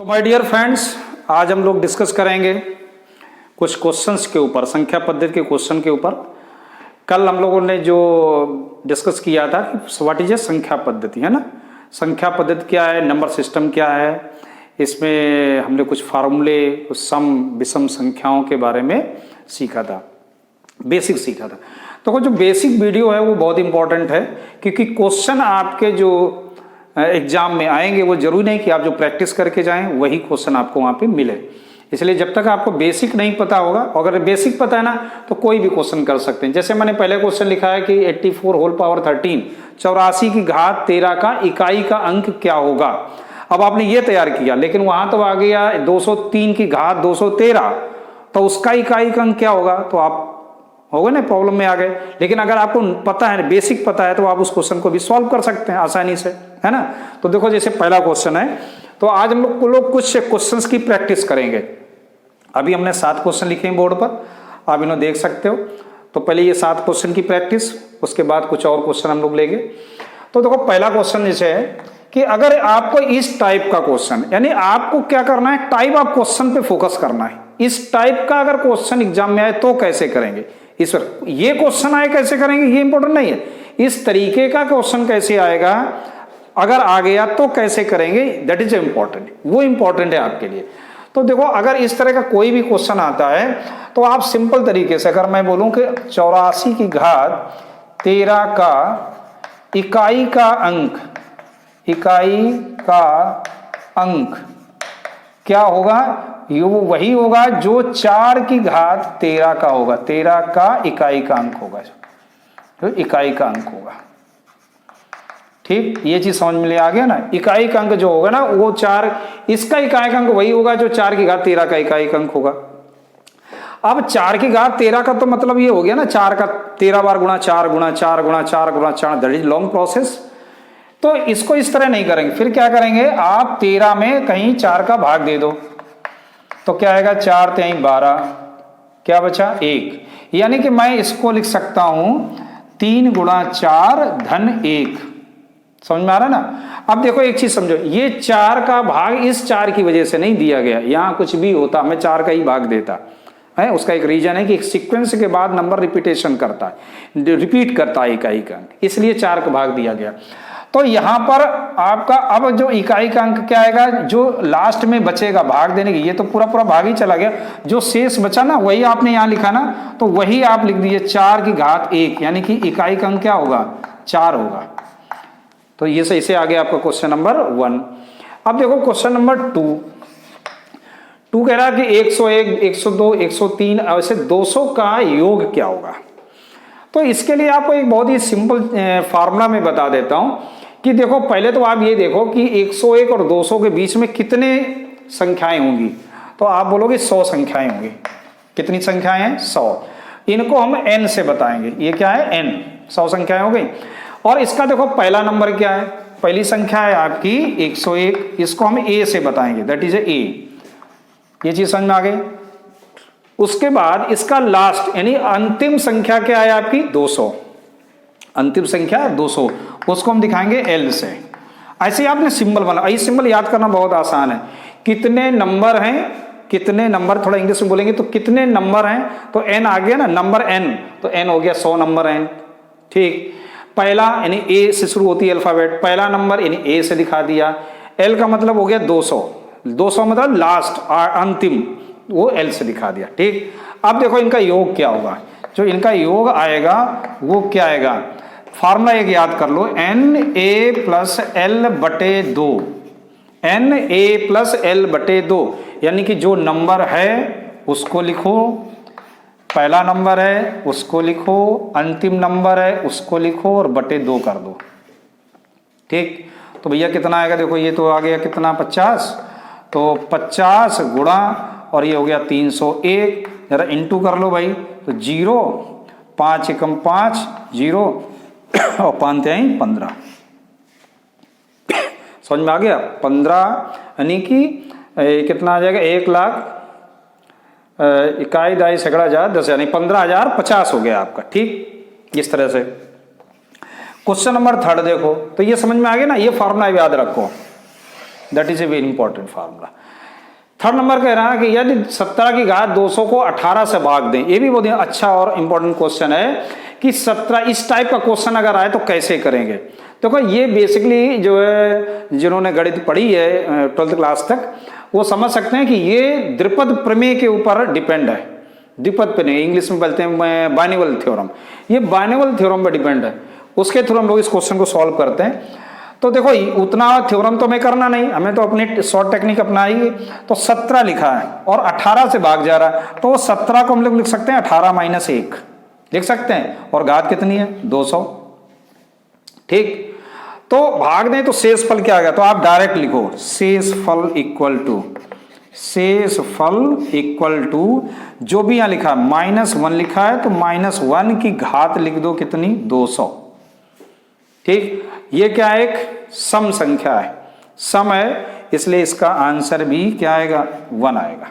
तो my dear friends, आज हम लोग डिस्कस करेंगे कुछ क्वेश्चंस के ऊपर, संख्या पद्धति के क्वेश्चन के ऊपर। कल हम लोगों ने जो डिस्कस किया था कि व्हाट इज ए संख्या पद्धति, है ना। संख्या पद्धति क्या है, नंबर सिस्टम क्या है, इसमें हमने कुछ फार्मूले, कुछ सम विषम संख्याओं के बारे में सीखा था, बेसिक सीखा था। तो जो बेसिक वीडियो है वो बहुत इंपॉर्टेंट है, क्योंकि क्वेश्चन आपके जो एग्जाम में आएंगे वो जरूरी नहीं कि आप जो प्रैक्टिस करके जाएं वही क्वेश्चन आपको वहां पे मिले। इसलिए जब तक आपको बेसिक नहीं पता होगा, अगर बेसिक पता है ना तो कोई भी क्वेश्चन कर सकते हैं। जैसे मैंने पहले क्वेश्चन लिखा है कि 84 होल पावर 13, 84 की घात 13 का इकाई का अंक क्या होगा। अब आपने ये तैयार किया, लेकिन वहां तो आ गया 203 की घात 213, तो उसका इकाई का अंक क्या होगा, तो आप होगा ना प्रॉब्लम में आ गए। लेकिन अगर आपको पता है, बेसिक पता है, तो आप उस क्वेश्चन को भी सॉल्व कर सकते हैं आसानी से, है ना। तो देखो जैसे पहला क्वेश्चन है, तो आज हम लोग कुछ क्वेश्चंस की प्रैक्टिस करेंगे। अभी हमने 7 क्वेश्चन लिखे हैं बोर्ड पर, आप इन्हें देख सकते हो। तो पहले ये 7 क्वेश्चन की प्रैक्टिस, उसके बाद कुछ और क्वेश्चन हम लोग लेंगे। तो देखो पहला क्वेश्चन जैसे है कि अगर आपको इस टाइप का क्वेश्चन, यानी आपको क्या करना है, टाइप ऑफ क्वेश्चन पे फोकस करना है। इस टाइप का अगर क्वेश्चन एग्जाम में आए तो कैसे करेंगे, इस पर ये क्वेश्चन आए कैसे करेंगे ये इंपॉर्टेंट नहीं है, इस तरीके का क्वेश्चन कैसे आएगा, अगर आ गया तो कैसे करेंगे, दैट इज इंपॉर्टेंट, वो इंपॉर्टेंट है आपके लिए। तो देखो अगर इस तरह का कोई भी क्वेश्चन आता है तो आप सिंपल तरीके से, अगर मैं बोलूं कि 84 की घात 13 का इकाई का अंक क्या होगा, ये वो वही होगा जो 4 की घात 13 का होगा, 13 का इकाई का अंक होगा, जो इकाई का अंक होगा। ठीक, ये चीज समझ में आ गया ना। इकाई का अंक जो होगा ना वो 4, इसका इकाई का अंक वही होगा जो 4 की घात 13 का इकाई का अंक होगा। अब 4 की घात 13 का तो मतलब ये हो गया ना, 4 का 13 बार गुणा 4 गुणा 4 गुणा 4 गुणा 4, दैट इज लॉन्ग प्रोसेस। तो इसको इस तरह नहीं करेंगे, फिर क्या करेंगे, आप 13 में कहीं 4 का भाग दे दो, तो क्या आएगा, 4 3 12, क्या बचा 1। यानी कि मैं इसको लिख सकता हूं 3 गुणा 4 धन 1। समझ में आ रहा है ना। अब देखो एक चीज समझो, ये 4 का भाग इस 4 की वजह से नहीं दिया गया, यहां कुछ भी होता मैं 4 का ही भाग देता है। उसका एक रीजन है कि एक सीक्वेंस के बाद नंबर रिपीटेशन करता है, रिपीट करता है इकाई का अंक, इसलिए 4 का भाग दिया गया। तो यहां पर आपका अब जो इकाई का अंक क्या आएगा, जो लास्ट में बचेगा भाग देने की, ये तो पूरा पूरा भाग ही चला गया, जो शेष बचा ना वही आपने यहां लिखा ना, तो वही आप लिख दीजिए 4 की घात 1, यानी कि इकाई का अंक क्या होगा, 4 होगा। तो ये से इसे आ गया आपका क्वेश्चन नंबर 1। अब देखो क्वेश्चन नंबर 2 कह रहा है कि 101, 102, 103 ऐसे 200 का योग क्या होगा। तो इसके लिए आपको एक बहुत ही सिंपल फार्मूला में बता देता हूं कि देखो पहले तो आप ये देखो कि 101 और 200 के बीच में कितने संख्याएं होंगी, तो आप बोलोगे 100 संख्याएं होंगी। कितनी संख्याएं हैं, 100। इनको हम n से बताएंगे, ये क्या है n, 100 संख्याएं हो गई। और इसका देखो पहला नंबर क्या है, पहली संख्या है आपकी 101, इसको हम a से बताएंगे, दैट इज a। ये चीज समझ में आ गई। उसके बाद इसका लास्ट यानी अंतिम संख्या क्या है आपकी, 200, अंतिम संख्या 200, उसको हम दिखाएंगे L से। ऐसे आपने सिंबल बना, ये सिंबल याद करना बहुत आसान है। कितने नंबर हैं, कितने नंबर, थोड़ा इंग्लिश में बोलेंगे तो कितने नंबर हैं, तो n आ गया ना, नंबर n, तो n हो गया 100 नंबर n। ठीक, पहला यानी A से शुरू होती है अल्फाबेट, पहला नंबर यानी A से दिखा दिया। L का मतलब हो गया 200, 200 मतलब लास्ट अंतिम, वो L से दिखा दिया। ठीक, अब देखो इनका योग क्या होगा, जो इनका योग आएगा वो क्या आएगा, फार्मूला एक याद कर लो, NA प्लस L बटे 2, NA प्लस L बटे 2, यानी कि जो नंबर है उसको लिखो, पहला नंबर है उसको लिखो, अंतिम नंबर है उसको लिखो और बटे 2 कर दो। ठीक, तो भैया कितना आएगा, देखो ये तो आ गया कितना, 50, तो 50 गुणा और ये हो गया 301, जरा इंटू कर लो भाई, तो 0, 5 एकम 5, 0 और 5 3 15। समझ में आ गया, 15 यानी कि कितना आ जाएगा, 1 लाख इकाई दाई सैकड़ा 10, यानी 15,050 हो गया आपका। ठीक, इस तरह से। क्वेश्चन नंबर 3 देखो, तो ये समझ में आ गया ना, ये फार्मूला याद रखो। That is a very important formula. Third number कह रहा है कि यदि 17 की घात 200 को 18 से भाग दें। ये भी बहुत अच्छा और इंपॉर्टेंट क्वेश्चन है कि 17 इस टाइप का क्वेश्चन अगर आए तो कैसे करेंगे। तो ये बेसिकली जो है जिन्होंने गणित पढ़ी है 12th क्लास तक वो समझ सकते हैं कि ये द्विपद प्रमेय के ऊपर डिपेंड है। द्विपद प्रमेय इंग्लिश में बोलते हैं बाइनोमियल थ्योरम, ये बाइनोमियल थ्योरम पर डिपेंड है। उसके थ्रू हम लोग इस क्वेश्चन को सॉल्व करते हैं। तो देखो उतना थ्योरम तो हमें करना नहीं, हमें तो अपनी शॉर्ट टेक्निक अपनाई। तो 17 लिखा है और 18 से भाग जा रहा है, तो 17 को हम लोग लिख सकते हैं 18 - 1 लिख सकते हैं। और घात कितनी है 200, ठीक। तो भाग दें तो शेषफल क्या आ गया, तो आप डायरेक्ट लिखो शेषफल इक्वल टू जो भी यहां लिखा है -1 लिखा है तो -1 की घात लिख दो कितनी 200, ठीक। ये क्या है एक सम संख्या है, सम है, इसलिए इसका आंसर भी क्या आएगा 1 आएगा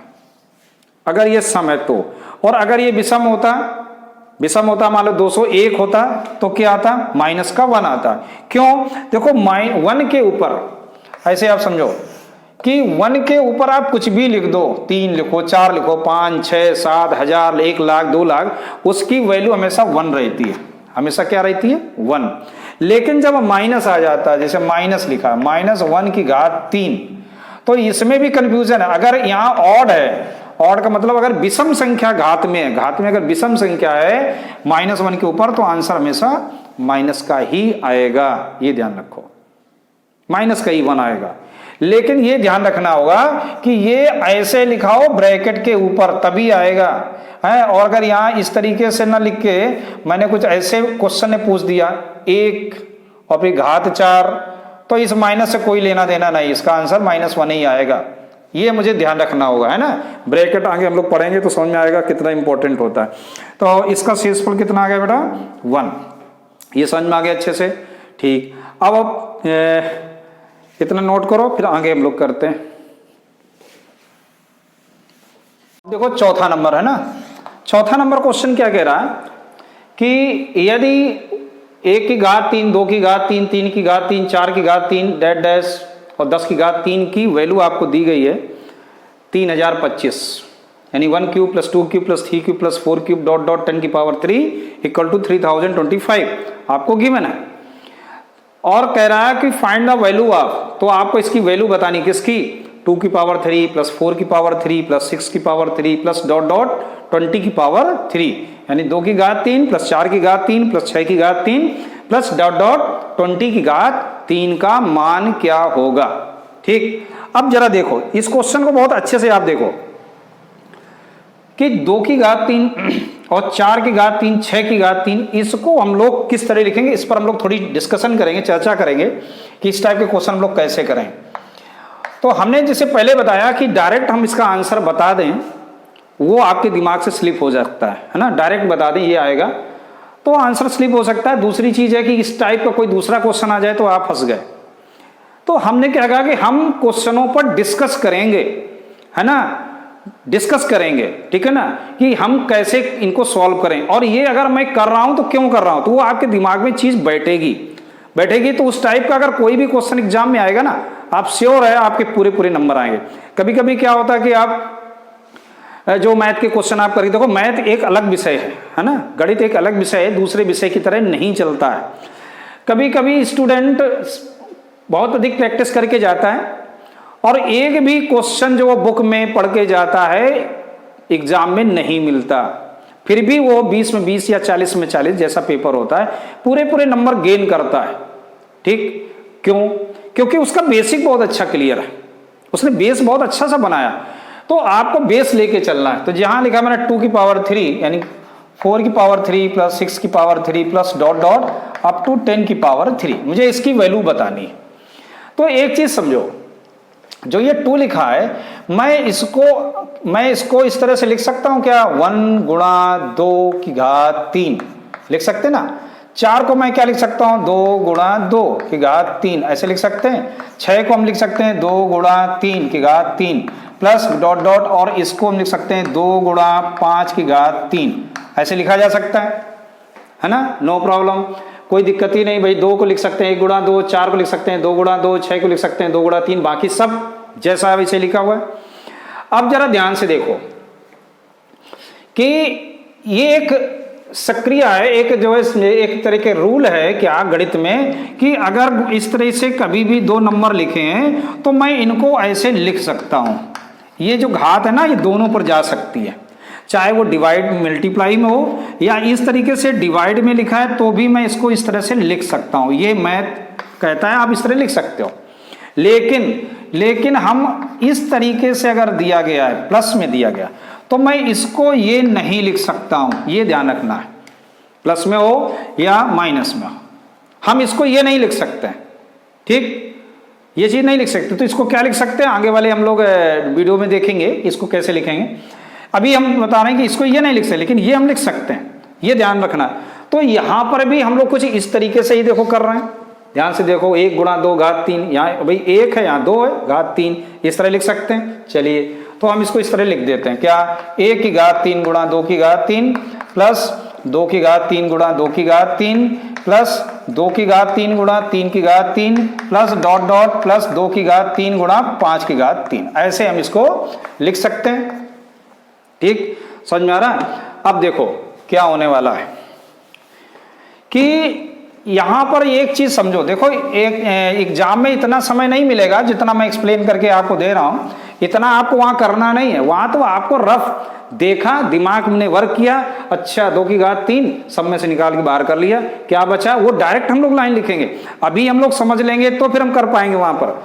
अगर ये सम है तो। और अगर ये विषम होता मान लो 201 होता तो क्या आता -1 आता। क्यों, देखो 1 के ऊपर ऐसे आप समझो कि 1 के ऊपर आप कुछ भी लिख दो, 3 लिखो, 4 लिखो, 5, 6, 7, 1000, 1 लाख, 2 लाख, उसकी वैल्यू हमेशा 1 रहती है, हमेशा क्या रहती है 1। लेकिन जब माइनस आ जाता है, जैसे माइनस लिखा -1 की घात 3, तो इसमें भी कंफ्यूजन है। अगर यहाँ ऑड है, ऑड का मतलब अगर विषम संख्या घात में है, घात में अगर विषम संख्या है -1 के ऊपर तो आंसर हमेशा माइनस का ही आएगा, ये ध्यान रखो, माइनस का ही 1 आएगा। लेकिन ये ध्यान रखना होगा कि ये ऐसे लिखाओ ब्रैकेट के ऊपर तभी आएगा है। और अगर यहाँ इस तरीके से ना लिख के मैंने कुछ ऐसे क्वेश्चन ने पूछ दिया 1 और फिर घात 4, तो इस माइनस से कोई लेना देना नहीं, इसका आंसर -1 ही आएगा। ये मुझे ध्यान रखना होगा, है ना। ब्रैकेट आगे हम लोग पढ़ेंगे तो समझ में आएगा कितना इंपॉर्टेंट होता है। तो इसका शेषफल कितना आ गया बेटा 1, ये समझ में आ गया अच्छे से, ठीक। अब इतना नोट करो, फिर आगे हम लोग करते हैं। देखो चौथा नंबर है ना, चौथा नंबर क्वेश्चन क्या कह रहा है कि यदि 1 की घात 3, 2 की घात 3, 3 की घात 3, 4 की घात 3 डैश डैश और 10 की घात 3 की वैल्यू आपको दी गई है 3025, यानी 1 cube + 2 cube + 3 cube + 4 cube dot 10 की पावर 3 = 3025 आपको गिवन है। और कह रहा है कि फाइंड द वैल्यू ऑफ, तो आपको इसकी वैल्यू बतानी किसकी 2 की पावर 3 + 4 की पावर 3 + 6 की पावर 3 + डॉट 20 की पावर 3, यानी 2 की घात 3 + 4 की घात 3 + 6 की घात 3 + डॉट 20 की घात 3 का मान क्या होगा, ठीक। अब जरा देखो इस क्वेश्चन को बहुत अच्छे से आप देखो कि 2 की घात 3 और 4 की घात 3, 6 की घात 3, इसको हम लोग किस तरह लिखेंगे, इस पर हम लोग थोड़ी डिस्कशन करेंगे, चर्चा करेंगे कि इस टाइप के क्वेश्चन हम लोग कैसे करें। तो हमने जैसे पहले बताया कि डायरेक्ट हम इसका आंसर बता दें वो आपके दिमाग से स्लिप हो सकता है ना, डायरेक्ट बता दें ये आएगा तो आंसर स्लिप हो सकता है। दूसरी चीज है कि इस टाइप का कोई दूसरा क्वेश्चन आ जाए तो आप फंस गए। तो हमने क्या कहा कि हम क्वेश्चनों पर डिस्कस करेंगे, है ना, डिस्कस करेंगे, ठीक है ना, कि हम कैसे इनको सॉल्व करें। और ये अगर मैं कर रहा हूं तो क्यों कर रहा हूं, तो वो आपके दिमाग में चीज बैठेगी तो उस टाइप का अगर कोई भी क्वेश्चन एग्जाम में आएगा ना, आप श्योर है आपके पूरे नंबर आएंगे। कभी कभी क्या होता है कि आप जो मैथ के क्वेश्चन आप करेंगे, देखो मैथ एक अलग विषय है ना, गणित एक अलग विषय है, दूसरे विषय की तरह नहीं चलता है। कभी कभी स्टूडेंट बहुत अधिक प्रैक्टिस करके जाता है और एक भी क्वेश्चन जो वो बुक में पढ़ के जाता है एग्जाम में नहीं मिलता, फिर भी वो 20 में 20 या 40 में 40 जैसा पेपर होता है पूरे नंबर गेन करता है, ठीक। क्यों, क्योंकि उसका बेसिक बहुत अच्छा क्लियर है, उसने बेस बहुत अच्छा सा बनाया। तो आपको बेस लेके चलना है। तो जहां लिखा मैंने 2 की पावर 3 यानी 4 की पावर 3 + 6 की पावर 3 + डॉट अप टू 10 की पावर 3, मुझे इसकी वैल्यू बतानी है। तो एक चीज समझो, जो ये 2 लिखा है मैं इसको इस तरह से लिख सकता हूं क्या, 1 × 2 की घात 3 लिख सकते ना। 4 को मैं क्या लिख सकता हूं 2 × 2 की घात 3 ऐसे लिख सकते हैं। 6 को हम लिख सकते हैं 2 × 3 की घात 3 प्लस डॉट और इसको हम लिख सकते हैं 2 × 5 की घात 3 ऐसे लिखा जा सकता है ना, नो प्रॉब्लम। कोई दिक्कत ही नहीं भाई, 2 को लिख सकते हैं 1 गुणा 2, 4 को लिख सकते हैं 2 गुणा 2, 6 को लिख सकते हैं 2 गुणा 3, बाकी सब जैसा है वैसे लिखा हुआ है। अब जरा ध्यान से देखो कि ये एक सक्रिय है, एक जो है एक तरह के रूल है क्या गणित में कि अगर इस तरह से कभी भी 2 नंबर लिखे हैं तो मैं इनको ऐसे लिख सकता हूं। ये जो घात है ना ये दोनों पर जा सकती है, चाहे वो डिवाइड मल्टीप्लाई में हो या इस तरीके से डिवाइड में लिखा है तो भी मैं इसको इस तरह से लिख सकता हूं। ये मैथ कहता है आप इस तरह लिख सकते हो। लेकिन हम इस तरीके से अगर दिया गया है, प्लस में दिया गया, तो मैं इसको ये नहीं लिख सकता हूं, ये ध्यान रखना है। प्लस में हो या माइनस में हो, हम इसको ये नहीं लिख सकते, ठीक, ये चीज नहीं लिख सकते। तो इसको क्या लिख सकते हैं, आगे वाले हम लोग वीडियो में देखेंगे इसको कैसे लिखेंगे। अभी हम बता रहे हैं कि इसको ये नहीं लिख सकते, लेकिन ये हम लिख सकते हैं, ये ध्यान रखना। तो यहां पर भी हम लोग कुछ इस तरीके से ही देखो कर रहे हैं, ध्यान से देखो, 1 गुणा 2 घात 3, यहाँ भाई 1 है यहाँ 2 है घात 3, इस तरह लिख सकते हैं। चलिए तो हम इसको इस तरह लिख देते हैं, क्या, 1 की घात 3 गुणा 2 की घात 3 प्लस 2 की घात 3 गुणा 2 की घात 3 प्लस 2 की घात 3 गुणा 3 की घात 3 प्लस डॉट डॉट प्लस 2 की घात 3 गुणा 5 की घात 3, ऐसे हम इसको लिख सकते हैं। ठीक, समझ में आ रहा है। अब देखो क्या होने वाला है कि यहां पर एक चीज समझो, देखो एक एग्जाम में इतना समय नहीं मिलेगा जितना मैं एक्सप्लेन करके आपको दे रहा हूं, इतना आपको वहां करना नहीं है। वहां तो आपको रफ देखा, दिमाग में वर्क किया, अच्छा 2 की घात 3 सब में से निकाल के बाहर कर लिया, क्या बचा वो डायरेक्ट हम लोग लाइन लिखेंगे। अभी हम लोग समझ लेंगे तो फिर हम कर पाएंगे वहां पर।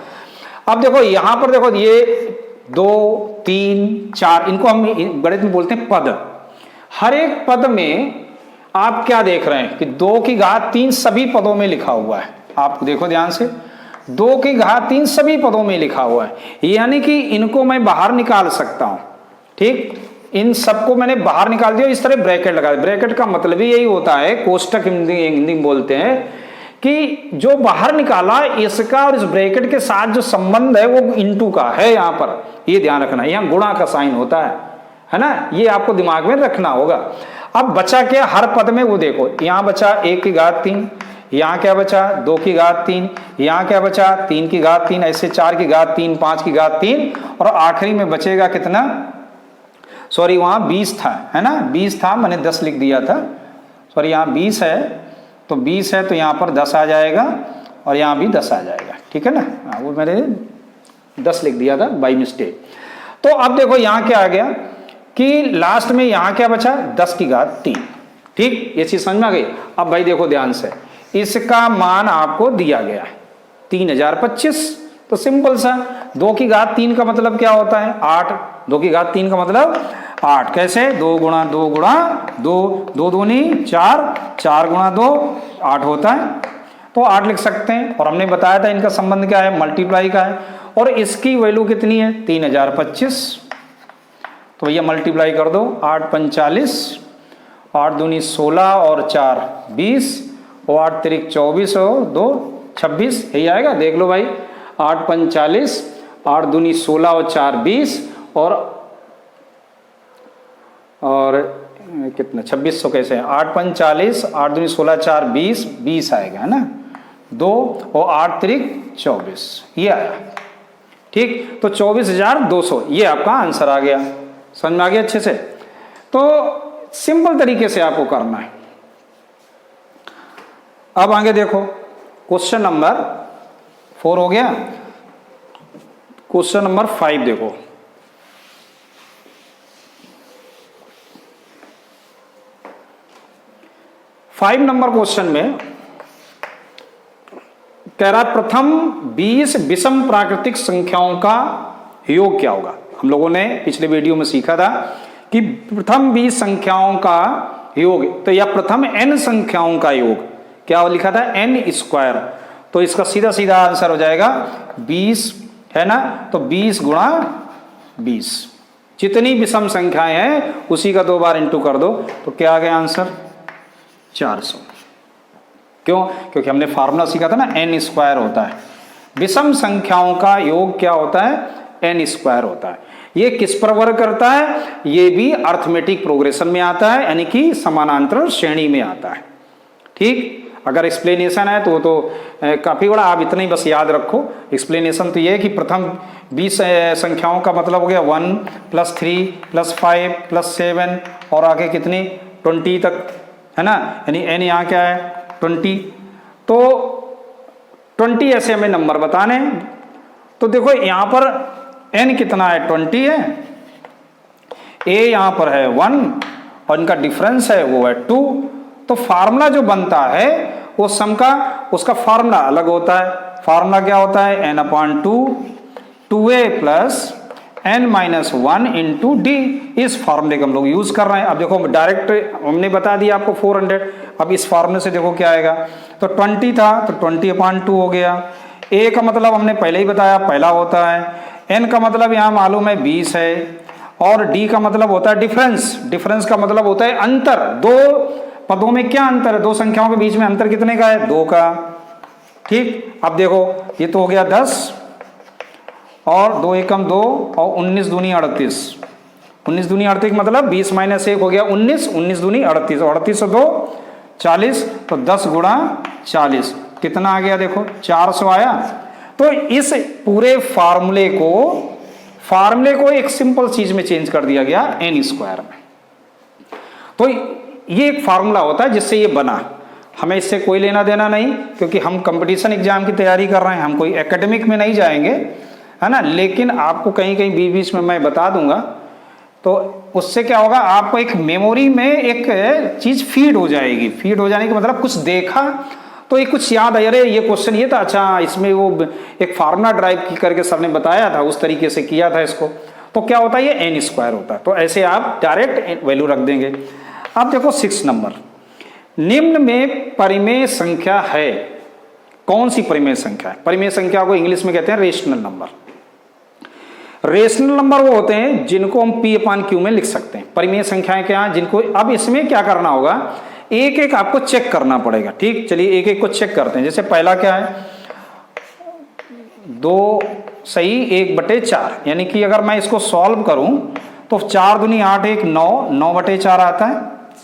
अब देखो यहां पर देखो ये 2 3 4, इनको हम गणित में बोलते हैं पद। हर एक पद में आप क्या देख रहे हैं कि 2 की घात 3 सभी पदों में लिखा हुआ है। आप देखो ध्यान से, 2 की घात 3 सभी पदों में लिखा हुआ है, यानी कि इनको मैं बाहर निकाल सकता हूं। ठीक, इन सबको मैंने बाहर निकाल दिया, इस तरह ब्रैकेट लगा दिया। ब्रैकेट का मतलब ही यही होता है, कोष्टक हिंदी में बोलते हैं, कि जो बाहर निकाला इसका और इस ब्रैकेट के साथ जो संबंध है वो इनटू का है। यहां पर ये ध्यान रखना, यहां गुणा का साइन होता है ना, ये आपको दिमाग में रखना होगा। अब बचा क्या हर पद में, वो देखो यहां बचा 1 की घात 3, यहां क्या बचा 2 की घात 3, यहां क्या बचा 3 की घात 3, ऐसे 4 की घात 3, 5 की घात 3, और आखिरी में बचेगा कितना, सॉरी वहां 20 था, है ना, 20 था, मैंने 10 लिख दिया था, सॉरी यहाँ 20 है, तो 20 है तो यहाँ पर 10 आ जाएगा और यहाँ भी 10 आ जाएगा, ठीक है ना, वो मैंने 10 लिख दिया था बाई मिस्टेक। तो अब देखो यहाँ क्या आ गया कि लास्ट में यहाँ क्या बचा 10 की घात 3। ठीक, ये चीज समझ में आ गई। अब भाई देखो ध्यान से, इसका मान आपको दिया गया है 3025, तो सिंपल सा 2 की घात 3 का मतलब क्या होता है 8, 2 की घात 3 का मतलब 8, कैसे 2 गुणा 2 गुणा 2, 2 दूनी 4, 4 गुणा 2 8 होता है, तो 8 लिख सकते हैं। और हमने बताया था इनका संबंध क्या है, मल्टीप्लाई का है, और इसकी वैल्यू कितनी है 3025, तो भैया मल्टीप्लाई कर दो, 8 5 40, 8 दूनी 16 और 4 20, और 8 तिरिक 24 और 2 26, यही आएगा, देख लो भाई, 8 5 40, 8 दूनी 16 और 4 20, और कितना 2600 कैसे है, 8 5 40, 8 दूनी 16 4 20, 20 आएगा, है ना, 2 और 8 तिरिक 24, ये आया। ठीक, तो 24,200 ये आपका आंसर आ गया। समझ में आ गया अच्छे से। तो सिंपल तरीके से आपको करना है। अब आगे देखो, क्वेश्चन नंबर 4 हो गया, क्वेश्चन नंबर 5 देखो। फाइव नंबर क्वेश्चन में कह रहा है प्रथम 20 विषम प्राकृतिक संख्याओं का योग क्या होगा। हम लोगों ने पिछले वीडियो में सीखा था कि प्रथम 20 संख्याओं का योग, तो या प्रथम n संख्याओं का योग क्या लिखा था n², तो इसका सीधा सीधा आंसर हो जाएगा 20, है ना, तो 20 गुणा 20, जितनी विषम संख्याएं हैं उसी का 2 बार इंटू कर दो, तो क्या आ गया आंसर 400। क्यों, क्योंकि हमने फार्मूला सीखा था ना n² होता है, विषम संख्याओं का योग क्या होता है n² होता है। ये किस पर वर्क करता है, ये भी अर्थमेटिक प्रोग्रेशन में आता है, यानी कि समानांतर श्रेणी में आता है। ठीक, अगर एक्सप्लेनेशन है तो काफ़ी बड़ा, आप इतना ही बस याद रखो। एक्सप्लेनेशन तो ये है कि प्रथम 20 संख्याओं का मतलब हो गया 1 + 3 + 5 + 7 और आगे कितनी 20 तक, है ना, यानी n यहाँ क्या है 20। तो 20 ऐसे हमें नंबर बताने। तो देखो यहाँ पर n कितना है 20 है, a यहाँ पर है 1 और इनका डिफरेंस है वो है 2। तो फार्मूला जो बनता है वो सम का, उसका फार्मूला अलग होता है। फार्मूला क्या होता है n/2 2a + n-1 × d। इस फार्मूले का हम लोग यूज कर रहे हैं। अब देखो डायरेक्ट हमने बता दिया आपको 400। अब इस फार्मूले से देखो क्या आएगा, तो 20 था तो 20/2 हो गया। a का मतलब हमने पहले ही बताया पहला होता है, n का मतलब यहाँ मालूम है 20 है, और d का मतलब होता है डिफरेंस। डिफरेंस का मतलब होता है अंतर, दो पदों में क्या अंतर है, दो संख्याओं के बीच में अंतर कितने का है 2 का। ठीक, अब देखो ये तो हो गया 10 और 2 एकम 2 और 19 दूनी 38। 19 दूनी 38 मतलब 20 - 1 हो गया 19, 19 दूनी 38, 38 और 2 40, तो 10 × 40 कितना आ गया देखो 400 आया। तो इस पूरे फार्मूले को एक सिंपल चीज में चेंज कर दिया गया n² में। तो ये एक फार्मूला होता है जिससे ये बना। हमें इससे कोई लेना देना नहीं, क्योंकि हम कंपटीशन एग्जाम की तैयारी कर रहे हैं, हम कोई एकेडमिक में नहीं जाएंगे, है ना। लेकिन आपको कहीं कहीं बीच बीच में मैं बता दूंगा, तो उससे क्या होगा, आपको एक मेमोरी में एक चीज फीड हो जाएगी। फीड हो जाने का मतलब कुछ देखा तो ये कुछ याद आया, अरे ये क्वेश्चन ये था, अच्छा इसमें वो एक फार्मूला ड्राइव करके सर ने बताया था, उस तरीके से किया था इसको। तो क्या होता है ये n² होता है। तो ऐसे आप डायरेक्ट वैल्यू रख देंगे। अब देखो 6 नंबर, निम्न में परिमेय संख्या है। कौन सी परिमेय संख्या है? परिमेय संख्या को इंग्लिश में कहते हैं रेशनल नंबर। रेशनल नंबर वो होते हैं जिनको हम p/q में लिख सकते हैं। परिमेय संख्याएं क्या हैं जिनको, अब इसमें क्या करना होगा, एक एक आपको चेक करना पड़ेगा। ठीक, चलिए एक एक को चेक करते हैं। जैसे पहला क्या है 2 सही 1/4, यानी कि अगर मैं इसको सॉल्व करूं तो 4 दूनी 8 1 9 9/4 आता है,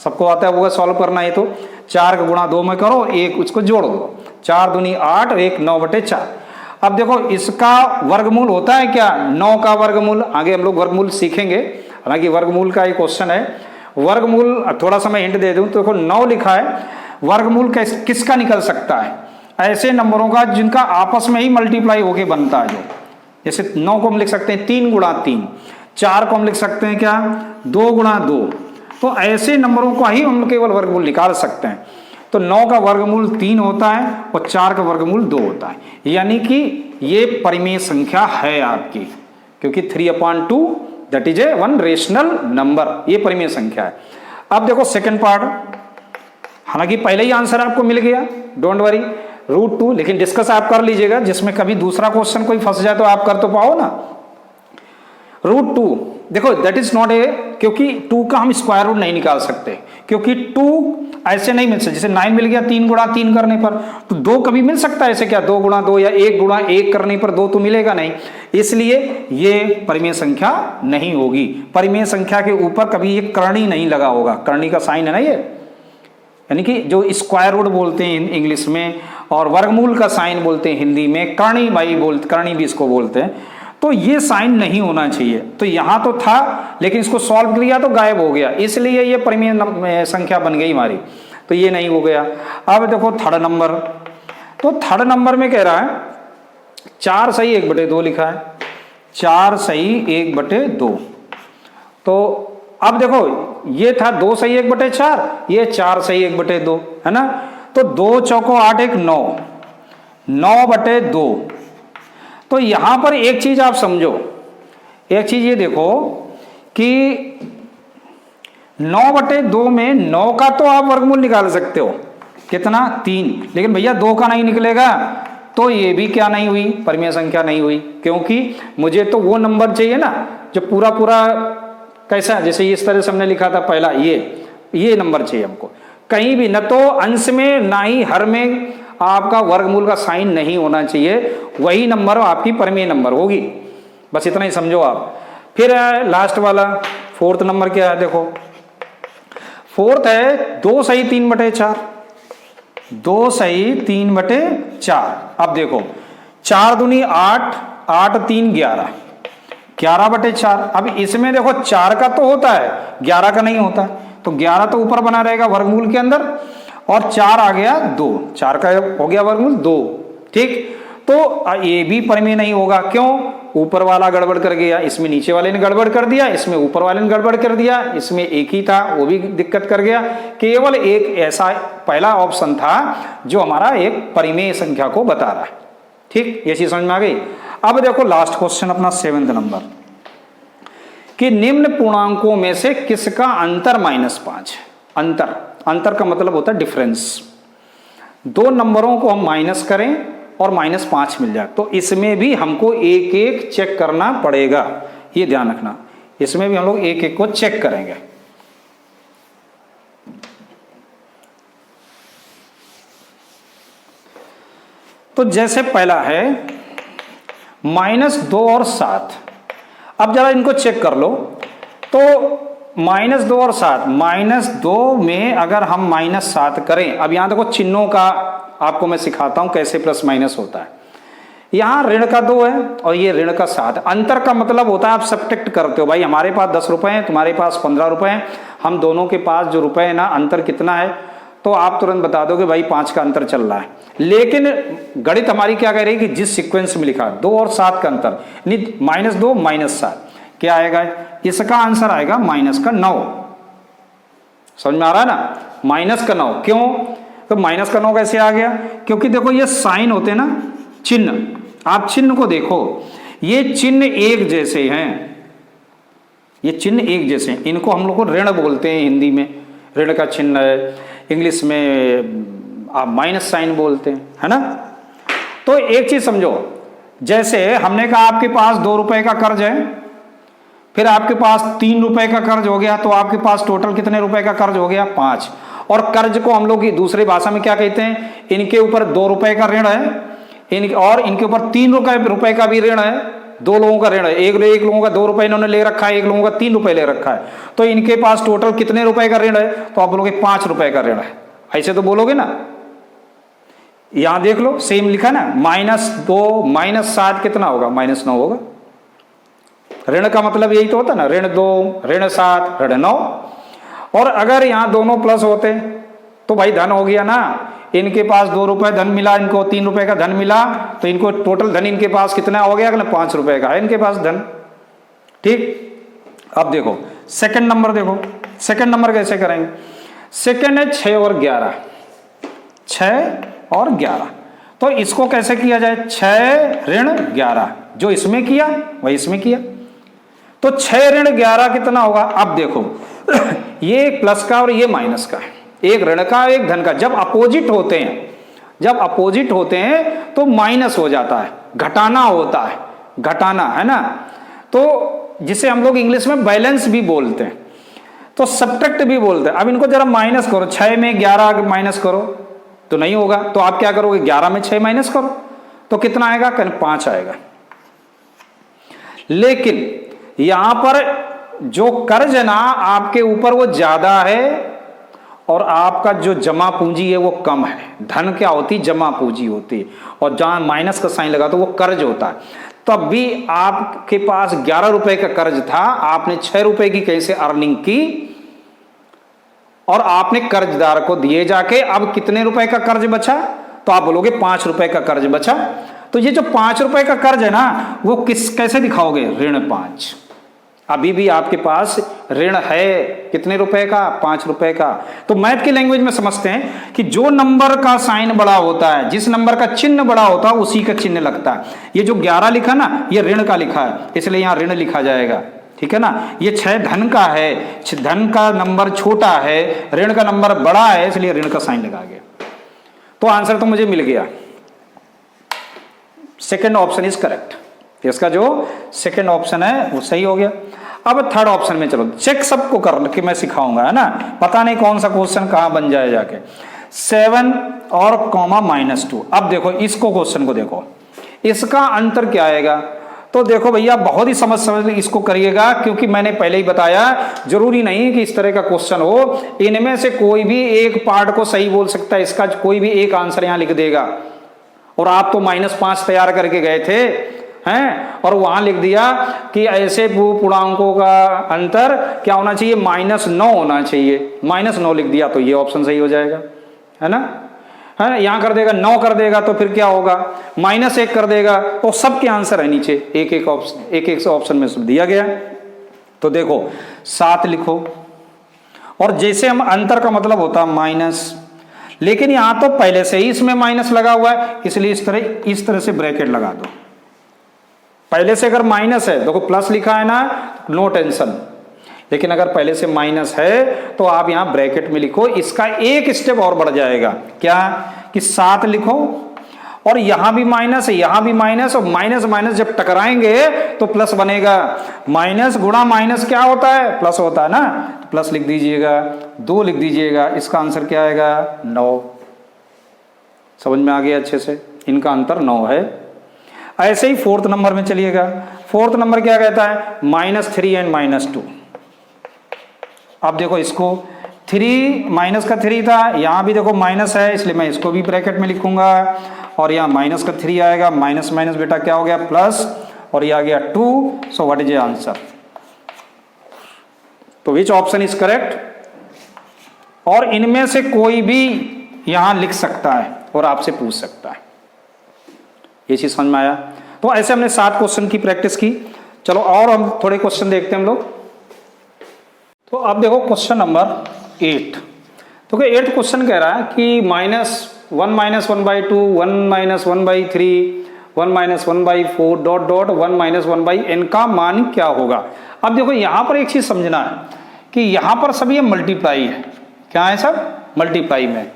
सबको आता है वो सॉल्व करना है। तो 4 का गुणा 2 में करो, एक उसको जोड़ दो, 4 दूनी 8 1 9/4। अब देखो इसका वर्गमूल होता है क्या 9 का वर्गमूल, आगे हम लोग वर्गमूल सीखेंगे, हालांकि वर्गमूल का एक क्वेश्चन है। वर्गमूल थोड़ा सा मैं हिंट दे दूं तो देखो 9 लिखा है, वर्गमूल किसका निकल सकता है, ऐसे नंबरों का जिनका आपस में ही मल्टीप्लाई होके बनता है। जो जैसे 9 को हम लिख सकते हैं 3 × 3, 4 को हम लिख सकते हैं क्या 2 × 2। तो ऐसे नंबरों का ही हम केवल वर्गमूल निकाल सकते हैं। तो 9 का वर्गमूल 3 होता है और 4 का वर्गमूल 2 होता है, यानी कि ये परिमेय संख्या है आपकी, क्योंकि 3/2 that is a one rational number, ये परिमेय संख्या है। अब देखो सेकंड पार्ट, हालांकि पहले ही आंसर आपको मिल गया, डोंट वरी, √2, लेकिन डिस्कस आप कर लीजिएगा, जिसमें कभी दूसरा क्वेश्चन कोई फंस जाए तो आप कर तो पाओ ना। √2 देखो दैट इज नॉट ए, क्योंकि 2 का हम स्क्वायर रूट नहीं निकाल सकते, क्योंकि 2 ऐसे नहीं मिल सकता। जैसे 9 मिल गया 3 × 3 करने पर, तो 2 कभी मिल सकता है ऐसे क्या 2 × 2 या 1 × 1 करने पर 2 तो मिलेगा नहीं, इसलिए ये परिमेय संख्या नहीं होगी। परिमेय संख्या के ऊपर कभी ये करणी नहीं लगा होगा, करणी का साइन है ना ये, यानी कि जो स्क्वायर रूट बोलते हैं इंग्लिश में और वर्गमूल का साइन बोलते हैं हिंदी में, करणी करणी भी इसको बोलते हैं, तो ये साइन नहीं होना चाहिए। तो यहां तो था लेकिन इसको सॉल्व किया तो गायब हो गया, इसलिए ये परिमेय संख्या बन गई हमारी, तो ये नहीं हो गया। अब देखो थर्ड नंबर, तो थर्ड नंबर में कह रहा है 4 सही 1/2 लिखा है, 4 सही 1/2। तो अब देखो ये था 2 सही 1/4, ये 4 सही 1/2 है ना। तो 2 चौको 8 1 9, 9/2। तो यहां पर एक चीज आप समझो, एक चीज ये देखो कि 9/2 में 9 का तो आप वर्गमूल निकाल सकते हो, कितना 3, लेकिन भैया 2 का नहीं निकलेगा, तो ये भी क्या नहीं हुई, परिमेय संख्या नहीं हुई, क्योंकि मुझे तो वो नंबर चाहिए ना जो पूरा पूरा कैसा, जैसे इस तरह से हमने लिखा था पहला, ये नंबर चाहिए हमको, कहीं भी न तो अंश में ना ही हर में आपका वर्गमूल का साइन नहीं होना चाहिए, वही नंबर आपकी परिमेय नंबर होगी, बस इतना ही समझो आप। फिर लास्ट वाला फोर्थ नंबर क्या है, देखो फोर्थ है 2 सही 3/4, 2 सही 3/4। अब देखो 4 दूनी 8, 8 3 11, 11/4। अब इसमें देखो 4 का तो होता है, 11 का नहीं होता, तो 11 तो ऊपर बना रहेगा वर्गमूल के अंदर, और 4 आ गया 2, 4 का हो गया वर्गमूल 2। ठीक, तो ये भी परिमेय नहीं होगा। क्यों? ऊपर वाला गड़बड़ कर गया, इसमें नीचे वाले ने गड़बड़ कर दिया, इसमें ऊपर वाले ने गड़बड़ कर दिया, इसमें एक ही था वो भी दिक्कत कर गया। केवल एक ऐसा पहला ऑप्शन था जो हमारा एक परिमेय संख्या को बता रहा है। ठीक, ये चीज समझ में आ गई। अब देखो लास्ट क्वेश्चन अपना 7वां नंबर, कि निम्न पूर्णांकों में से किसका अंतर -5 है। अंतर का मतलब होता है डिफरेंस। 2 नंबरों को हम माइनस करें और -5 मिल जाए, तो इसमें भी हमको एक एक चेक करना पड़ेगा, ये ध्यान रखना। इसमें भी हम लोग एक एक को चेक करेंगे। तो जैसे पहला है -2 और 7। अब जरा इनको चेक कर लो। तो -2 और 7, -2 में अगर हम -7 करें, अब यहां देखो चिन्हों का आपको मैं सिखाता हूं कैसे प्लस माइनस होता है। यहां ऋण का 2 है और ये ऋण का 7। अंतर का मतलब होता है आप सब्ट्रैक्ट करते हो, भाई हमारे पास 10 रुपए हैं, तुम्हारे पास 15 रुपए हैं, हम दोनों के पास जो रुपए है ना, अंतर कितना है, तो आप तुरंत बता दोगे भाई 5 का अंतर चल रहा है। लेकिन गणित हमारी क्या कह रही है कि जिस सीक्वेंस में लिखा 2 और 7 का अंतर, -2 -7 क्या आएगा, इसका आंसर आएगा -9। समझ में आ रहा है ना, -9। क्यों? तो -9 कैसे आ गया? क्योंकि देखो ये साइन होते हैं ना, चिन्ह, आप चिन्ह को देखो, ये चिन्ह एक जैसे हैं, ये चिन्ह एक जैसे हैं, इनको हम लोग को ऋण बोलते हैं हिंदी में, ऋण का चिन्ह है, इंग्लिश में आप माइनस साइन बोलते हैं, है ना। तो एक चीज समझो, जैसे हमने कहा आपके पास 2 रुपए का कर्ज है, फिर आपके पास 3 रुपए का कर्ज हो गया, तो आपके पास टोटल कितने रुपए का कर्ज हो गया, 5। और कर्ज को हम लोग दूसरी भाषा में क्या कहते हैं, इनके ऊपर 2 रुपए का ऋण है, और इनके ऊपर 3 रुपए का भी ऋण है, 2 लोगों का ऋण है। एक लोगों का 2 रुपए इन्होंने ले रखा है, एक लोगों का 3 रुपए ले रखा है, तो इनके पास टोटल कितने रुपए का ऋण है, तो आप बोलोगे 5 रुपए का ऋण है, ऐसे तो बोलोगे ना। यहां देख लो सेम लिखा ना, -2 -7 कितना होगा, -9 होगा। ऋण का मतलब यही तो होता ना, ऋण 2 ऋण 7 ऋण 9। और अगर यहां दोनों प्लस होते तो भाई धन हो गया ना, इनके पास 2 रुपए धन मिला, इनको 3 रुपए का धन मिला, तो इनको टोटल धन इनके पास कितना हो गया, 5 रुपए का है इनके पास धन। ठीक, अब देखो सेकंड नंबर, देखो सेकंड नंबर कैसे करेंगे। सेकंड है 6 और 11, 6 और 11। तो इसको कैसे किया जाए, 6 ऋण 11, जो इसमें किया वही इसमें किया, तो 6 ऋण 11 कितना होगा। अब देखो ये एक प्लस का और ये माइनस का, एक ऋण का एक धन का। जब अपोजिट होते हैं तो माइनस हो जाता है, घटाना होता है, घटाना, है ना। तो जिसे हम लोग इंग्लिश में बैलेंस भी बोलते हैं, तो सब्ट्रैक्ट भी बोलते हैं। अब इनको जरा माइनस करो, 6 में 11 माइनस करो तो नहीं होगा, तो आप क्या करोगे, 11 में 6 माइनस करो तो कितना आएगा, 5 आएगा। लेकिन यहां पर जो कर्ज है ना आपके ऊपर वो ज्यादा है और आपका जो जमा पूंजी है वो कम है। धन क्या होती, जमा पूंजी होती है, और जहां माइनस का साइन लगा तो वो कर्ज होता है। तब भी आपके पास 11 रुपए का कर्ज था, आपने 6 रुपए की कैसे अर्निंग की और आपने कर्जदार को दिए जाके, अब कितने रुपए का कर्ज बचा, तो आप बोलोगे 5 रुपए का कर्ज बचा। तो ये जो 5 रुपए का कर्ज है ना, वो कैसे दिखाओगे, ऋण 5। अभी भी आपके पास ऋण है कितने रुपए का, 5 रुपए का। तो मैथ की लैंग्वेज में समझते हैं कि जो नंबर का साइन बड़ा होता है, जिस नंबर का चिन्ह बड़ा होता है उसी का चिन्ह लगता है। ये जो 11 लिखा ना, ये ऋण का लिखा है, इसलिए यहां ऋण लिखा जाएगा, ठीक है ना। ये 6 धन का है, धन का नंबर छोटा है, ऋण का नंबर बड़ा है, इसलिए ऋण का साइन लगा गया। तो आंसर तो मुझे मिल गया, सेकेंड ऑप्शन इज करेक्ट। इसका जो सेकंड ऑप्शन है वो सही हो गया। अब थर्ड ऑप्शन में चलो, चेक सबको कर के मैं सिखाऊंगा, है ना, पता नहीं कौन सा क्वेश्चन कहां बन जाए जाके। 7 और -2। अब देखो इसको, क्वेश्चन को देखो, इसका अंतर क्या आएगा, तो देखो भैया बहुत ही समझ समझ इसको करिएगा, क्योंकि मैंने पहले ही बताया जरूरी नहीं कि इस तरह का क्वेश्चन हो, इनमें से कोई भी एक पार्ट को सही बोल सकता है, इसका कोई भी एक आंसर यहां लिख देगा। और आप तो -5 तैयार करके गए थे हैं, और वहां लिख दिया कि ऐसे पूर्णांकों का अंतर क्या होना चाहिए, -9 होना चाहिए, -9 लिख दिया तो ये ऑप्शन सही हो जाएगा, है ना। है यहां कर देगा 9 कर देगा तो फिर क्या होगा, -1 कर देगा, तो सबके आंसर है नीचे एक एक ऑप्शन में सब दिया गया। तो देखो 7 लिखो, और जैसे हम अंतर का मतलब होता है माइनस, लेकिन यहां तो पहले से ही इसमें माइनस लगा हुआ है, इसलिए इस तरह से ब्रैकेट लगा दो। पहले से अगर माइनस है, देखो प्लस लिखा है ना, नो टेंशन, लेकिन अगर पहले से माइनस है तो आप यहां ब्रैकेट में लिखो। इसका एक स्टेप और बढ़ जाएगा, क्या कि 7 लिखो, और यहां भी माइनस है, यहां भी माइनस, और माइनस माइनस जब टकराएंगे तो प्लस बनेगा। माइनस गुणा माइनस क्या होता है, प्लस होता है ना, तो प्लस लिख दीजिएगा, 2 लिख दीजिएगा, इसका आंसर क्या आएगा 9। समझ में आ गया अच्छे से, इनका अंतर 9 है। ऐसे ही 4th नंबर में चलिएगा। 4th नंबर क्या कहता है, -3 एंड -2। अब देखो इसको 3 माइनस का 3 था, यहां भी देखो माइनस है, इसलिए मैं इसको भी ब्रैकेट में लिखूंगा, और यहां माइनस का 3 आएगा, माइनस माइनस बेटा क्या हो गया प्लस, और ये आ गया 2। So what is the answer, तो विच ऑप्शन इज करेक्ट। और इनमें से कोई भी यहां लिख सकता है और आपसे पूछ सकता है, ये चीज समझ में आया। तो ऐसे हमने 7 क्वेश्चन की प्रैक्टिस की। चलो और हम थोड़े क्वेश्चन देखते हैं हम लोग। तो अब देखो क्वेश्चन नंबर 8। तो 8th क्वेश्चन कह रहा है कि -1 - 1/2, 1 - 1/3, 1 - 1/4 डॉट डॉट 1 - 1/n का मान क्या होगा। अब देखो यहां पर एक चीज समझना है कि यहां पर सब ये मल्टीप्लाई है, क्या है सब मल्टीप्लाई में,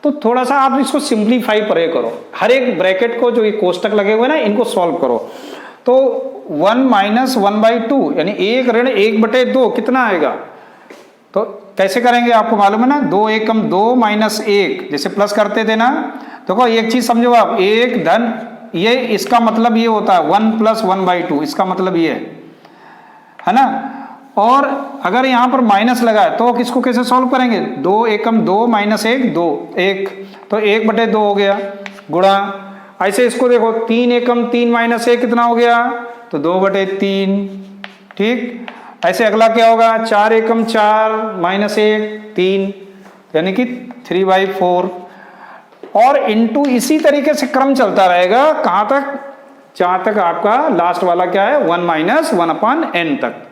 तो थोड़ा सा आप इसको सिंप्लीफाई परे करो, हर एक ब्रैकेट को जो ये कोष्टक लगे हुए ना इनको सॉल्व करो। तो 1 - 1/2 यानी 1 ऋण 1/2 कितना आएगा, तो कैसे करेंगे आपको मालूम है ना, 2 एकम 2 - 1, जैसे प्लस करते थे ना। देखो एक चीज समझो आप, 1 धन ये, इसका मतलब ये होता है 1 + 1/2, इसका मतलब ये है ना। और अगर यहां पर माइनस लगा है तो किसको कैसे सॉल्व करेंगे, 2 एकम 2 - 1 2 1, तो 1/2 हो गया, गुणा ऐसे इसको देखो 3 एकम 3 - 1 कितना हो गया, तो 2/3। ठीक, ऐसे अगला क्या होगा, 4 एकम 4 - 1 3, यानी कि 3/4, और इनटू इसी तरीके से क्रम चलता रहेगा कहां तक, जहां तक आपका लास्ट वाला क्या है 1 - 1/n तक।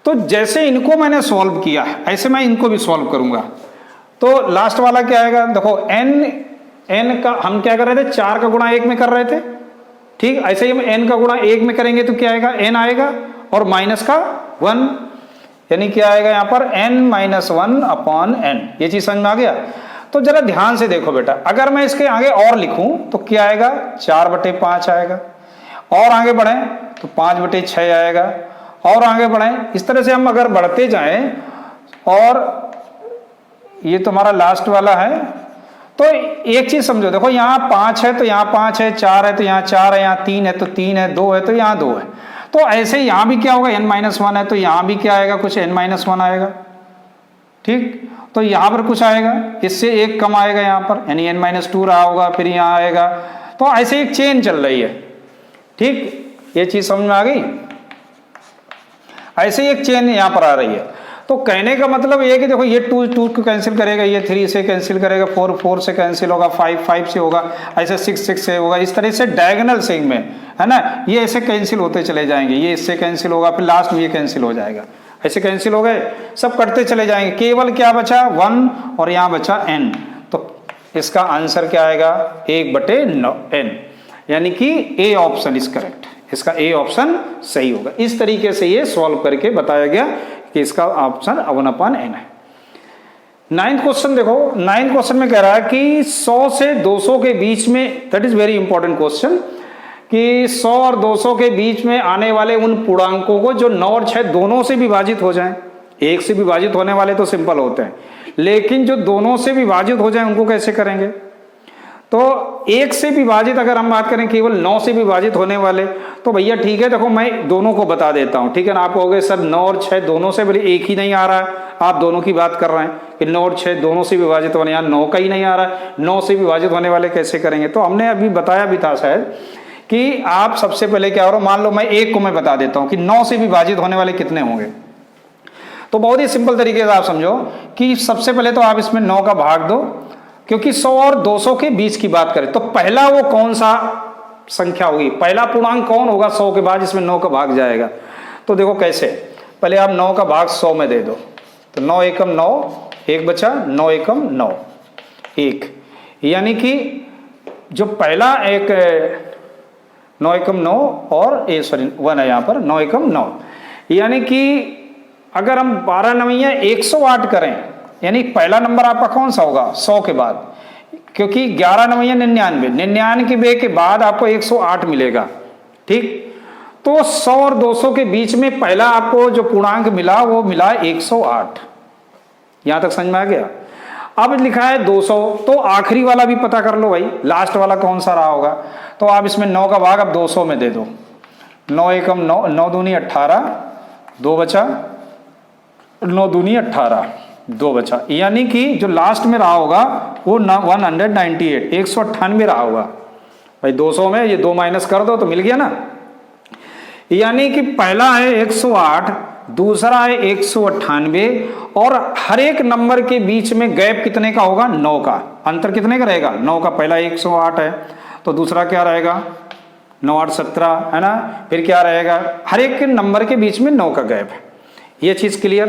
तो जैसे इनको मैंने सॉल्व किया ऐसे मैं इनको भी सॉल्व करूंगा। तो लास्ट वाला क्या आएगा, देखो n का हम क्या कर रहे थे, 4 का गुणा 1 में कर रहे थे, ठीक, ऐसे ही हम n का गुणा 1 में करेंगे तो क्या आएगा, n आएगा, और माइनस का 1, यानी क्या आएगा यहां पर n - 1/n। ये चीज समझ में आ गया। तो जरा ध्यान से देखो बेटा, अगर मैं इसके आगे और लिखूं तो क्या आएगा, 4/5 आएगा, और आगे बढ़े तो 5/6 आएगा, और आगे बढ़े, इस तरह से हम अगर बढ़ते जाएं, और ये तुम्हारा लास्ट वाला है। तो एक चीज समझो, देखो यहाँ 5 है तो यहाँ 5 है, 4 है तो यहाँ 4 है, यहाँ 3 है तो 3 है, 2 है तो यहाँ 2 है। तो ऐसे यहां भी क्या होगा, n - 1 है तो यहां भी क्या आएगा, कुछ n - 1 आएगा, ठीक, तो यहां पर कुछ आएगा, इससे एक कम आएगा यहां पर, यानी n - 2 रहा होगा, फिर यहां आएगा। तो ऐसे एक चेन चल रही है, ठीक, ये चीज समझ में आ गई। ऐसे एक चेन यहां पर आ रही है। तो कहने का मतलब ये कि देखो ये 2 को कैंसिल करेगा, ये 3 से कैंसिल करेगा, 4 से कैंसिल होगा, 5 से होगा, ऐसे 6 से होगा, इस तरह से डायगोनल सिंग में, है ना, ये ऐसे कैंसिल होते चले जाएंगे, ये इससे कैंसिल होगा, फिर लास्ट में ये कैंसिल हो जाएगा, ऐसे कैंसिल हो गए, सब कटते चले जाएंगे, केवल क्या बचा 1 और यहाँ बचा n। तो इसका आंसर क्या आएगा 1/9n, यानी कि ए ऑप्शन इज करेक्ट, इसका ए ऑप्शन सही होगा। इस तरीके से ये सॉल्व करके बताया गया कि इसका ऑप्शन 1/n है। 9th क्वेश्चन देखो, 9th क्वेश्चन में कह रहा है कि 100 से 200 के बीच में, that is very important question, कि 100 और 200 के बीच में आने वाले उन पूर्णांकों को जो 9 और 6 दोनों से विभाजित हो जाएं। एक से विभाजित होने वाले तो सिंपल होते हैं, लेकिन जो दोनों से विभाजित हो जाएं उनको कैसे करेंगे। तो 1 से विभाजित अगर हम बात करें केवल 9 से विभाजित होने वाले, तो भैया ठीक है, देखो मैं दोनों को बता देता हूँ, ठीक है ना। आप कहोगे सर 9 और 6 दोनों से, बोले एक ही नहीं आ रहा है, आप दोनों की बात कर रहे हैं कि 9 और 6 दोनों से विभाजित होने, यहाँ 9 का ही नहीं आ रहा है, 9 से विभाजित होने वाले कैसे करेंगे। तो हमने अभी बताया भी था शायद कि आप सबसे पहले क्या करो, मान लो मैं एक को मैं बता देता हूँ कि 9 से विभाजित होने वाले कितने होंगे। तो बहुत ही सिंपल तरीके से आप समझो कि सबसे पहले तो आप इसमें 9 का भाग दो, क्योंकि 100 और 200 के बीच की बात करें तो पहला वो कौन सा संख्या होगी, पहला पूर्णांक कौन होगा 100 के बाद जिसमें 9 का भाग जाएगा। तो देखो कैसे, पहले आप 9 का भाग 100 में दे दो, तो 9 एकम 9, एक बचा, 9 एकम 9, एक, यानी कि जो पहला एक 9 एकम 9 और सॉरी 1 है यहाँ पर, 9 एकम 9, यानी कि अगर हम 12 नवैया 108 करें, यानी पहला नंबर आपका कौन सा होगा 100 के बाद, क्योंकि 11 नवैया 99, 99 के बाद आपको 108 मिलेगा, ठीक। तो 100 और 200 के बीच में पहला आपको जो पूर्णांक मिला वो मिला 108, यहां तक समझ में आ गया। अब लिखा है 200, तो आखिरी वाला भी पता कर लो भाई, लास्ट वाला कौन सा रहा होगा। तो आप इसमें 9 का भाग अब 200 में दे दो, 9 एकम 9, 9 दूनी 18, 2 बचा, 9 दूनी 18, 2 बचा, यानी कि जो लास्ट में रहा होगा वो 198, 198 रहा होगा भाई। 200 में ये 2 माइनस कर दो तो मिल गया ना, यानी कि पहला है 108, दूसरा है 198, और हर एक नंबर के बीच में गैप कितने का होगा 9 का, अंतर कितने का रहेगा 9 का। पहला 108 है तो दूसरा क्या रहेगा 9 8 17 है ना, फिर क्या रहेगा, हर एक नंबर के बीच में 9 का गैप है। ये चीज क्लियर,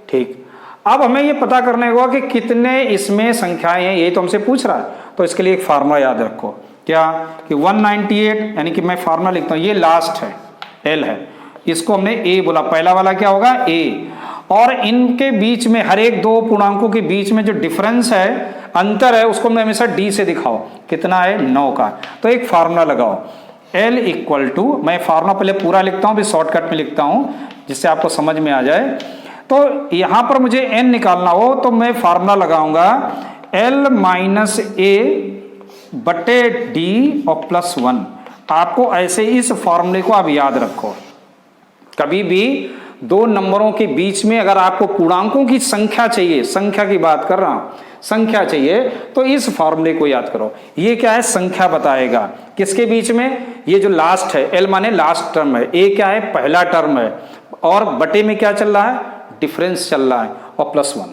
ठीक। अब हमें ये पता करने होगा कि कितने इसमें संख्याएं हैं, ये तो हमसे पूछ रहा है, तो इसके लिए एक फार्मूला याद रखो, क्या कि 198, यानी कि मैं फार्मूला लिखता हूं, ये लास्ट है एल है, इसको हमने ए बोला, पहला वाला क्या होगा ए, और इनके बीच में हर एक दो पूर्णांकों के बीच में जो डिफरेंस है, अंतर है, उसको हमने हमेशा डी से दिखाओ, कितना है 9 का। तो एक फार्मूला लगाओ, एल इक्वल टू, मैं फार्मूला पहले पूरा लिखता हूं फिर शॉर्टकट में लिखता हूं जिससे आपको समझ में आ जाए। तो यहां पर मुझे एन निकालना हो तो मैं फार्मूला लगाऊंगा एल माइनस ए बटे डी और प्लस 1। आपको ऐसे इस फॉर्मूले को आप याद रखो, कभी भी दो नंबरों के बीच में अगर आपको पूर्णांकों की संख्या चाहिए, संख्या की बात कर रहा हूं, संख्या चाहिए, तो इस फॉर्मूले को याद करो। ये क्या है, संख्या बताएगा किसके बीच में, ये जो लास्ट है, एल माने लास्ट टर्म है, ए क्या है पहला टर्म है, और बटे में क्या चल रहा है डिफरेंस चल रहा है, और प्लस 1,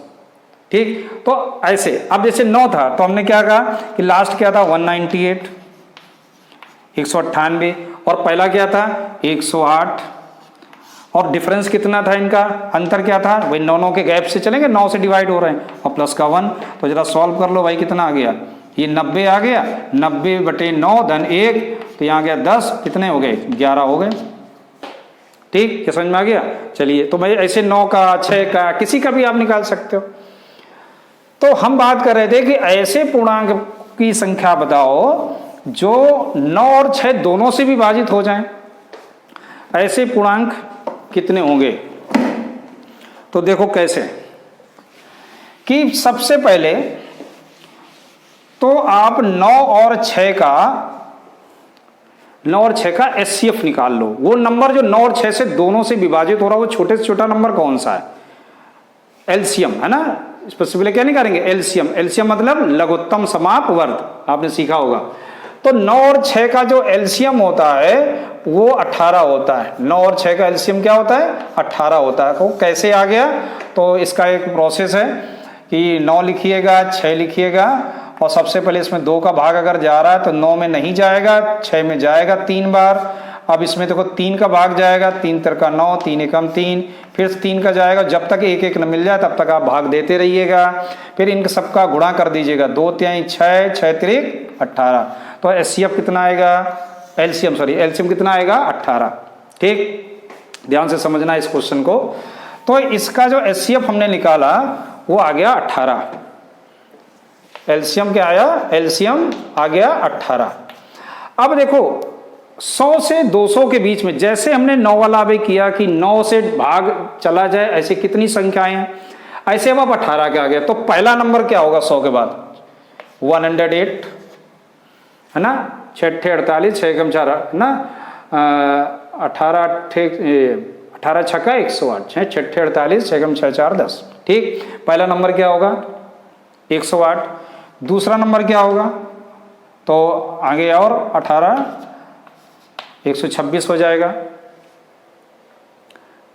ठीक। तो ऐसे अब जैसे 9 था तो हमने क्या कहा कि लास्ट क्या था 198, 198, और पहला क्या था 108, और डिफरेंस कितना था इनका, अंतर क्या था भाई 9 के गैप से चलेंगे, 9 से डिवाइड हो रहे हैं, और प्लस का 1। तो जरा सॉल्व कर लो भाई, कितना आ गया, ये 90 आ गया, 90 बटे 9 धन 1, तो यहाँ गया 10, कितने हो गए 11 हो गए, ठीक, क्या समझ में आ गया। चलिए, तो भाई ऐसे 9 का 6 का किसी का भी आप निकाल सकते हो। तो हम बात कर रहे थे कि ऐसे पूर्णांक की संख्या बताओ जो 9 और 6 दोनों से विभाजित हो जाएं, ऐसे पूर्णांक कितने होंगे। तो देखो कैसे, कि सबसे पहले तो आप 9 और 6 का एचसीएफ निकाल लो। वो नंबर जो 9 और 6 से दोनों से विभाजित हो रहा है वो छोटे से छोटा नंबर कौन सा है, एलसीएम है ना। स्पेसिफिकली क्या निकालेंगे एलसीएम, एलसीएम मतलब लघुत्तम समाप वर्ग, आपने सीखा होगा। तो 9 और 6 का जो एलसीएम होता है वो 18 होता है। 9 और 6 का एलसीएम क्या होता है 18 होता है। वो कैसे आ गया, तो इसका एक प्रोसेस है कि 9 लिखिएगा 6 लिखिएगा, और सबसे पहले इसमें 2 का भाग अगर जा रहा है तो 9 में नहीं जाएगा, 6 में जाएगा 3 बार। अब इसमें देखो 3 का भाग जाएगा, 3 तिरका 9, 3 एकम 3, फिर 3 का जाएगा, जब तक एक एक न मिल जाए तब तक आप भाग देते रहिएगा। फिर इन सबका गुणा कर दीजिएगा, 2 तिहाई 6, 6 तिरिक 18। तो एचसीएफ कितना आएगा, एलसीएम कितना आएगा 18, ठीक। ध्यान से समझना इस क्वेश्चन को। तो इसका जो एचसीएफ हमने निकाला वो आ गया 18। एलसीएम क्या आया, एलसीएम आ गया 18। अब देखो 100 से 200 के बीच में, जैसे हमने 9 वाला अभी किया कि 9 से भाग चला जाए, ऐसे कितनी संख्याएं हैं, ऐसे अब 18 के आ गया। तो पहला नंबर क्या होगा 100 के बाद 108, है ना, 6 48, 6 एकम 4 है ना, 18 छक्का 108, 6 6 48, 6 एकम 6 4 10। ठीक, पहला नंबर क्या होगा 108, दूसरा नंबर क्या होगा, तो आगे और 18 126 हो जाएगा।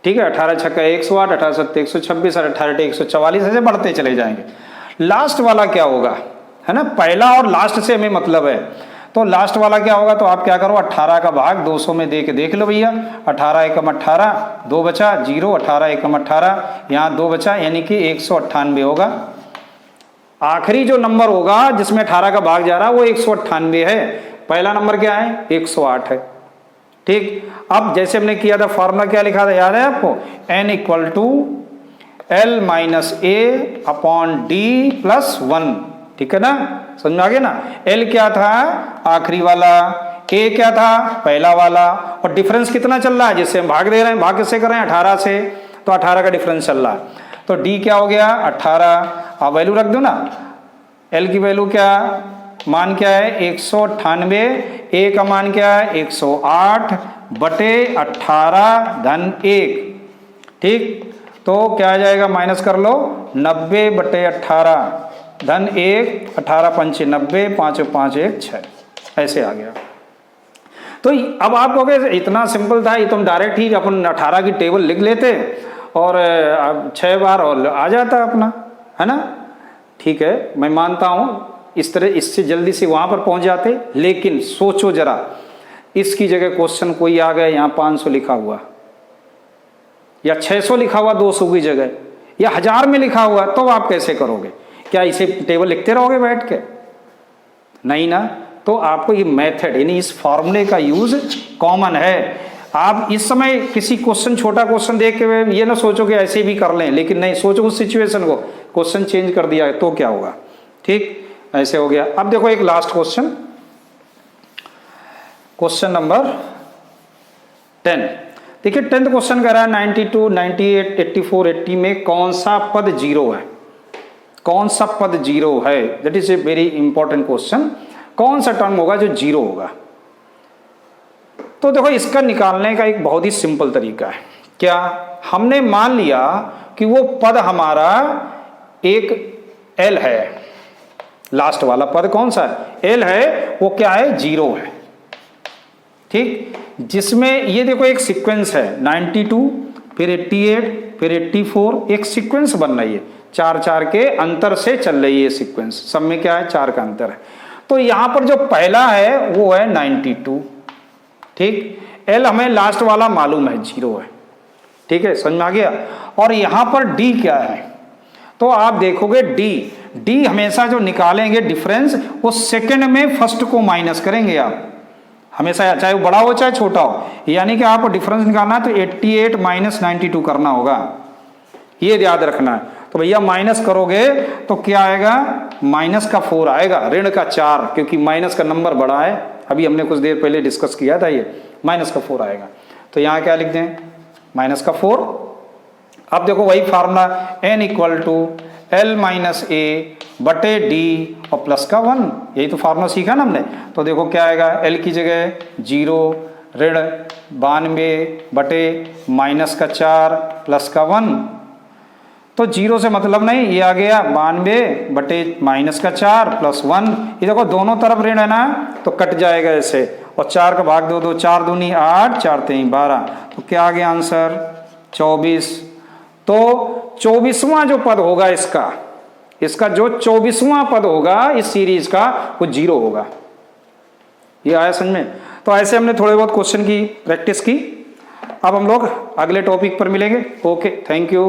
ठीक है, 18 छक्का 108, 18 सत्ते 126 और 18 144 ऐसे बढ़ते चले जाएंगे। लास्ट वाला क्या होगा, है ना, पहला और लास्ट से हमें मतलब है, तो लास्ट वाला क्या होगा, तो आप क्या करो 18 का भाग 200 में दे के देख लो भैया, 18 एकम 18, 2 बचा 0, 18 एकम 18, यहाँ 2 बचा यानी कि 198 होगा। आखिरी जो नंबर होगा जिसमें 18 का भाग जा रहा है वो 198 है, पहला नंबर क्या है 108 है। ठीक, अब जैसे हमने किया था फॉर्मूला क्या लिखा था याद है आपको, n equal to L minus A upon D plus 1। ठीक है ना, समझ में आ गया ना, L क्या था आखिरी वाला, A क्या था पहला वाला, और डिफरेंस कितना चल रहा है जिससे हम भाग दे रहे हैं, भाग किससे कर रहे हैं 18 से, तो 18 का डिफरेंस चल रहा है, तो D क्या हो गया 18। अब वैल्यू रख दो ना, L की वैल्यू क्या, मान क्या है 198, A का मान क्या है 108 बटे 18 धन 1। ठीक, तो क्या आ जाएगा माइनस कर लो 90 बटे 18 धन 1, 18 पंचे 90, 5 5 1 6, ऐसे आ गया। तो अब आप कहोगे इतना सिंपल था, ये तुम डायरेक्ट ही अपन 18 की टेबल लिख लेते और 6 बार और आ जाता अपना, है ना। ठीक है, मैं मानता हूँ इस तरह इससे जल्दी से वहां पर पहुंच जाते, लेकिन सोचो जरा, इसकी जगह क्वेश्चन कोई आ गया यहाँ 500 लिखा हुआ या 600 लिखा हुआ 200 की जगह, या 1000 में लिखा हुआ, तो आप कैसे करोगे, क्या इसे टेबल लिखते रहोगे बैठ के, नहीं ना। तो आपको ये मेथड यानी इस फॉर्मूले का यूज कॉमन है। आप इस समय किसी क्वेश्चन छोटा क्वेश्चन देख के ये ना सोचो कि ऐसे भी कर लें, लेकिन नहीं, सोचो उस सिचुएशन को, क्वेश्चन चेंज कर दिया है तो क्या होगा। ठीक, ऐसे हो गया। अब देखो एक लास्ट क्वेश्चन, क्वेश्चन नंबर 10। देखिए 10th क्वेश्चन कह रहा है 92, 98, 84, 80 में कौन सा पद 0 है, कौन सा पद 0 है, that is a very important question. कौन सा टर्म होगा जो 0 होगा, तो देखो इसका निकालने का एक बहुत ही सिंपल तरीका है। क्या, हमने मान लिया कि वो पद हमारा एक L है, लास्ट वाला पद कौन सा है L है, वो क्या है 0 है। ठीक, जिसमें ये देखो एक सीक्वेंस है 92 फिर 88 फिर 84, एक सीक्वेंस बन रही है, 4 4 के अंतर से चल रही है ये सीक्वेंस, सब में क्या है 4 का अंतर है। तो यहां पर जो पहला है वो है 92। ठीक, L हमें लास्ट वाला मालूम है 0 है। ठीक है, समझ में आ गया। और यहां पर D क्या है, तो आप देखोगे D हमेशा जो निकालेंगे डिफरेंस, वो सेकंड में फर्स्ट को माइनस करेंगे आप हमेशा, चाहे वो बड़ा हो चाहे छोटा हो, यानी कि आपको डिफरेंस निकालना है तो 88 माइनस 92 करना होगा, ये याद रखना है। तो भैया माइनस करोगे तो क्या आएगा, माइनस का 4 आएगा, ऋण का 4, क्योंकि माइनस का नंबर बड़ा है, अभी हमने कुछ देर पहले डिस्कस किया था, ये माइनस का 4 आएगा। तो यहाँ क्या लिख दें, माइनस का 4। अब देखो वही formula, n equal to L minus a बटे डी और प्लस का 1, यही तो फार्मूला सीखा ना हमने। तो देखो क्या आएगा, L की जगह 0 ऋण 92 बटे माइनस का 4 प्लस का 1, तो 0 से मतलब नहीं, ये आ गया 92 बटे माइनस का 4 प्लस 1। ये देखो दोनों तरफ ऋण है ना, तो कट जाएगा ऐसे, और 4 का भाग दो, 4 दूनी 8, 4 3 12, तो क्या आ गया आंसर 24। तो 24वां जो पद होगा इसका जो 24वां पद होगा इस सीरीज का, वो 0 होगा। ये आया समझ में। तो ऐसे हमने थोड़े बहुत क्वेश्चन की प्रैक्टिस की। अब हम लोग अगले टॉपिक पर मिलेंगे। Okay, thank you.